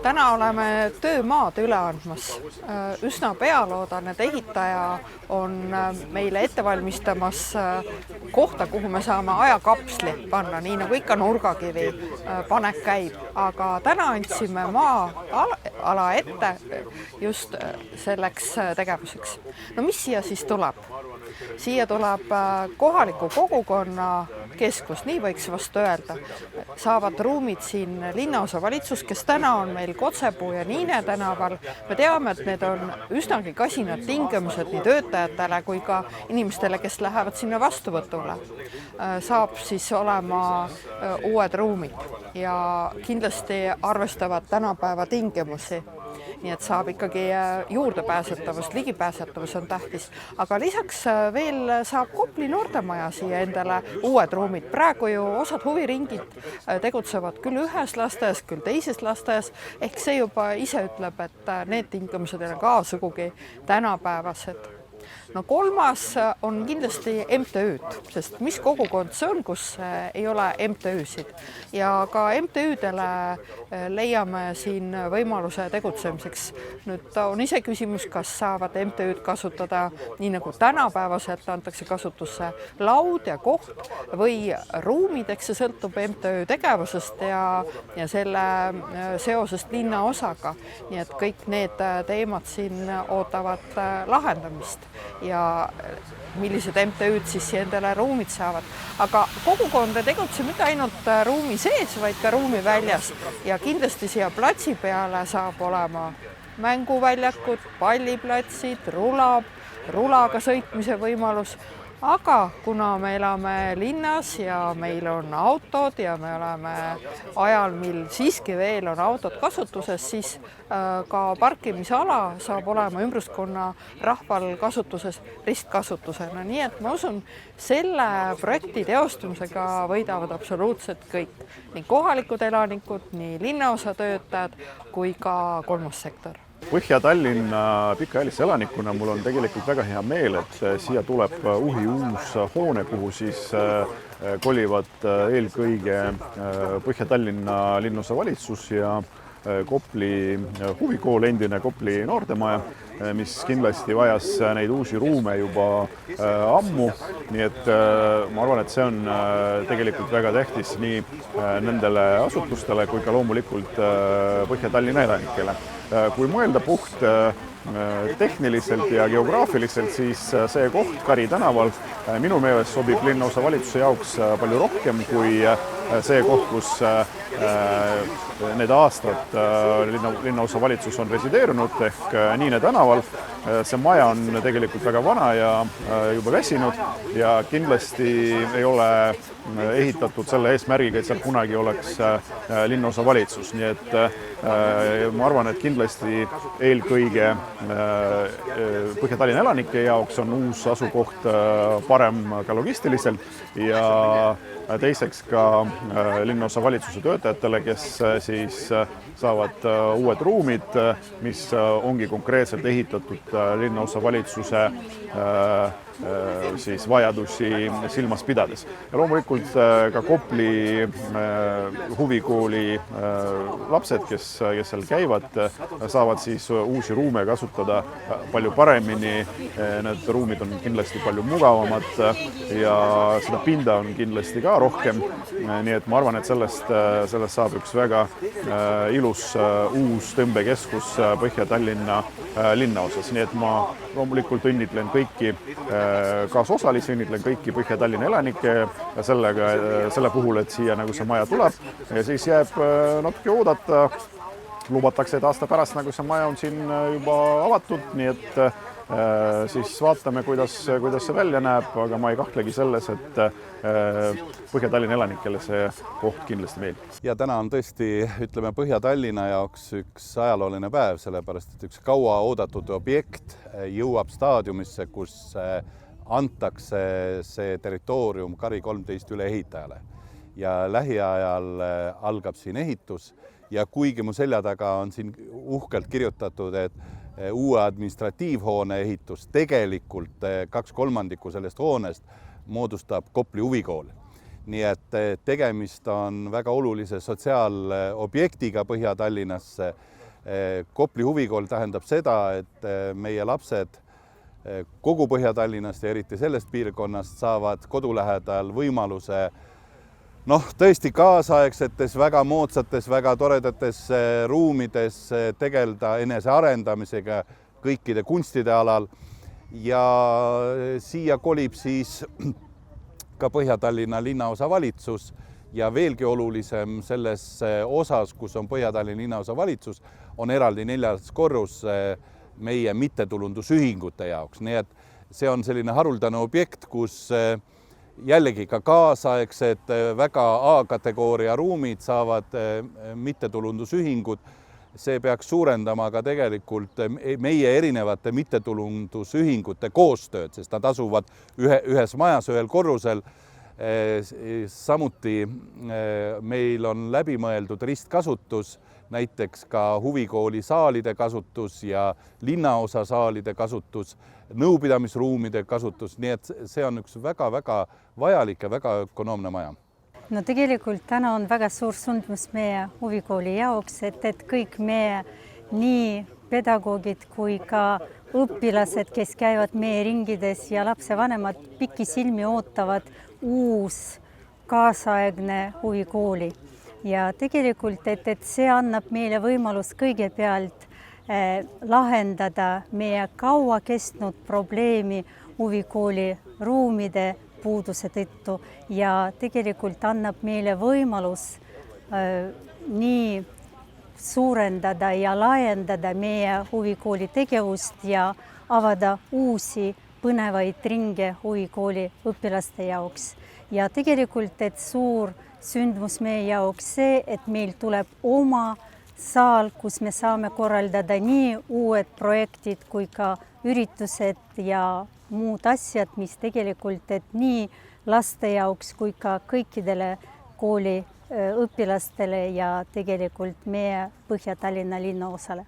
Täna oleme töömaad üle andmas. Üsna pea loodan, et ehitaja on meile ette valmistamas kohta, kuhu me saame ajakapsli panna, nii nagu ikka nurgakivi panek käib. Aga täna andsime maa-ala ette just selleks tegevuseks. No mis siia siis tuleb? Siia tuleb kohaliku kogukonna keskus, nii võiks vastu öelda. Saavad ruumid siin linnaosavalitsus, kes täna on meil Kotsepuu ja Niine tänaval. Me teame, et need on üsnagi kasinad tingimused nii töötajatele kui ka inimestele, kes lähevad sinna vastuvõtule. Saab siis olema uued ruumid ja kindlasti arvestavad tänapäeva tingimusi. Nii et saab ikkagi juurdepääsetavus, ligipääsetavus on tähtis. Aga lisaks veel saab Kopli noortemaja siia endale uued ruumid. Praegu ju osad huviringid tegutsevad küll ühes lasteaias, küll teises lasteaias. Ehk see juba ise ütleb, et need tingimused ei ole ka sugugi tänapäevased. No kolmas on kindlasti MTÜ-d, sest mis kogukond see on, kus ei ole MTÜ-sid. Ja ka MTÜ-dele leiame siin võimaluse tegutsemiseks. Nüüd on ise küsimus, kas saavad MTÜ-d kasutada nii nagu tänapäevaselt antakse kasutusse laud ja koht või ruumideks. See sõltub MTÜ tegevusest ja selle seosest linnaosaga. Nii et kõik need teemad siin ootavad lahendamist. Ja millised MTÜ-d siis endale ruumid saavad. Aga kogukond ei tegutse mitte ainult ruumi sees, vaid ka ruumi väljas. Ja kindlasti siia platsi peale saab olema mänguväljakud, palliplatsid, rulaga sõitmise võimalus. Aga kuna me elame linnas ja meil on autod ja me oleme ajal, mil siiski veel on autod kasutuses, siis ka parkimisala saab olema ümbruskonna rahval kasutuses ristkasutusena. Nii et ma usun, selle projekti teostumisega võidavad absoluutselt kõik. Nii kohalikud elanikud, nii linnaosa töötajad kui ka kolmas sektor. Põhja-Tallinna pikaajalise elanikuna mul on tegelikult väga hea meel, et siia tuleb uus hoone, kuhu siis kolivad eelkõige Põhja-Tallinna linnaosavalitsus ja Kopli huvikool, endine Kopli noortemaja, mis kindlasti vajas neid uusi ruume juba ammu. Nii et ma arvan, et see on tegelikult väga tähtis nii nendele asutustele kui ka loomulikult Põhja-Tallinna elanikele. Kui mõelda puht tehniliselt ja geograafiliselt, siis see koht Kari tänaval minu meelest sobib linnaosavalitsuse jaoks palju rohkem kui see koht, kus need aastad linnaosavalitsus on resideerunud ehk Niine tänaval. See maja on tegelikult väga vana ja juba väsinud ja kindlasti ei ole ehitatud selle eesmärgiga, et seal kunagi oleks linnaosavalitsus. Nii et ma arvan, et kindlasti eelkõige Põhja-Tallinna elanike jaoks on uus asukoht parem ka logistiliselt ja teiseks ka linnaosavalitsuse töötajatele, kes siis saavad uued ruumid, mis ongi konkreetselt ehitatud linnaosavalitsuse siis vajadusi silmas pidades. Ja loomulikult ka Kopli huvikooli lapsed, kes seal käivad, saavad siis uusi ruume kasutada palju paremini. Need ruumid on kindlasti palju mugavamad ja seda pinda on kindlasti ka rohkem. Nii et ma arvan, et sellest saab üks väga ilus uus tõmbekeskus Põhja-Tallinna linnaosas. Nii et ma loomulikult õnnitlen kõiki kaasosalisi, õnnitlen kõiki Põhja-Tallinna elanikke selle puhul, et siia nagu see maja tuleb ja siis jääb natuke oodata. Lubatakse, et aasta pärast nagu see maja on siin juba avatud, nii et siis vaatame, kuidas see välja näeb, aga ma ei kahtlegi selles, et Põhja-Tallinna elanikele see koht kindlasti meeldib. Ja täna on tõesti, ütleme, Põhja-Tallinna jaoks üks ajalooline päev, sellepärast, et üks kaua oodatud objekt jõuab staadiumisse, kus antakse see territoorium Kari 13 üle ehitajale. Ja lähiajal algab siin ehitus ja kuigi mu selja taga on siin uhkelt kirjutatud, et uue administratiivhoone ehitus, tegelikult 2/3 sellest hoonest moodustab Kopli huvikool. nii et tegemist on väga olulise sotsiaalobjektiga Põhja-Tallinnasse. Kopli huvikool tähendab seda, et meie lapsed kogu Põhja-Tallinnast ja eriti sellest piirkonnast saavad kodulähedal võimaluse tõesti kaasaegsetes, väga moodsates, väga toredates ruumides tegeleda enesearendamisega kõikide kunstide alal ja siia kolib siis ka Põhja-Tallinna linnaosa valitsus ja veelgi olulisem selles osas, kus on Põhja-Tallinna linnaosa valitsus, on eraldi 4. korrus meie mittetulundusühingute jaoks. Nii et see on selline haruldane objekt, kus jällegi ka kaasaegsed väga A-kategooria ruumid saavad mittetulundusühingud. See peaks suurendama ka tegelikult meie erinevate mittetulundusühingute koostööd, sest nad asuvad ühes majas, ühel korrusel. Samuti meil on läbimõeldud ristkasutus, näiteks ka huvikooli saalide kasutus ja linnaosa saalide kasutus, nõupidamisruumide kasutus, nii et see on üks väga-väga vajalik ja väga ökonoomne maja. No tegelikult täna on väga suur sündmus meie huvikooli jaoks, et kõik meie nii pedagoogid kui ka õpilased, kes käivad meie ringides ja lapsevanemad pikisilmi ootavad uus kaasaegne huvikooli. Ja tegelikult, et see annab meile võimalus kõigepealt lahendada meie kaua kestnud probleemi huvikooli ruumide puuduse tõttu ja tegelikult annab meile võimalus nii suurendada ja laiendada meie huvikooli tegevust ja avada uusi põnevaid ringe huvikooli õpilaste jaoks. Ja tegelikult, et suur sündmus meie jaoks see, et meil tuleb oma saal, kus me saame korraldada nii uued projektid kui ka üritused ja muud asjad, mis tegelikult, et nii laste jaoks kui ka kõikidele kooli õpilastele ja tegelikult meie Põhja-Tallinna linnaosale.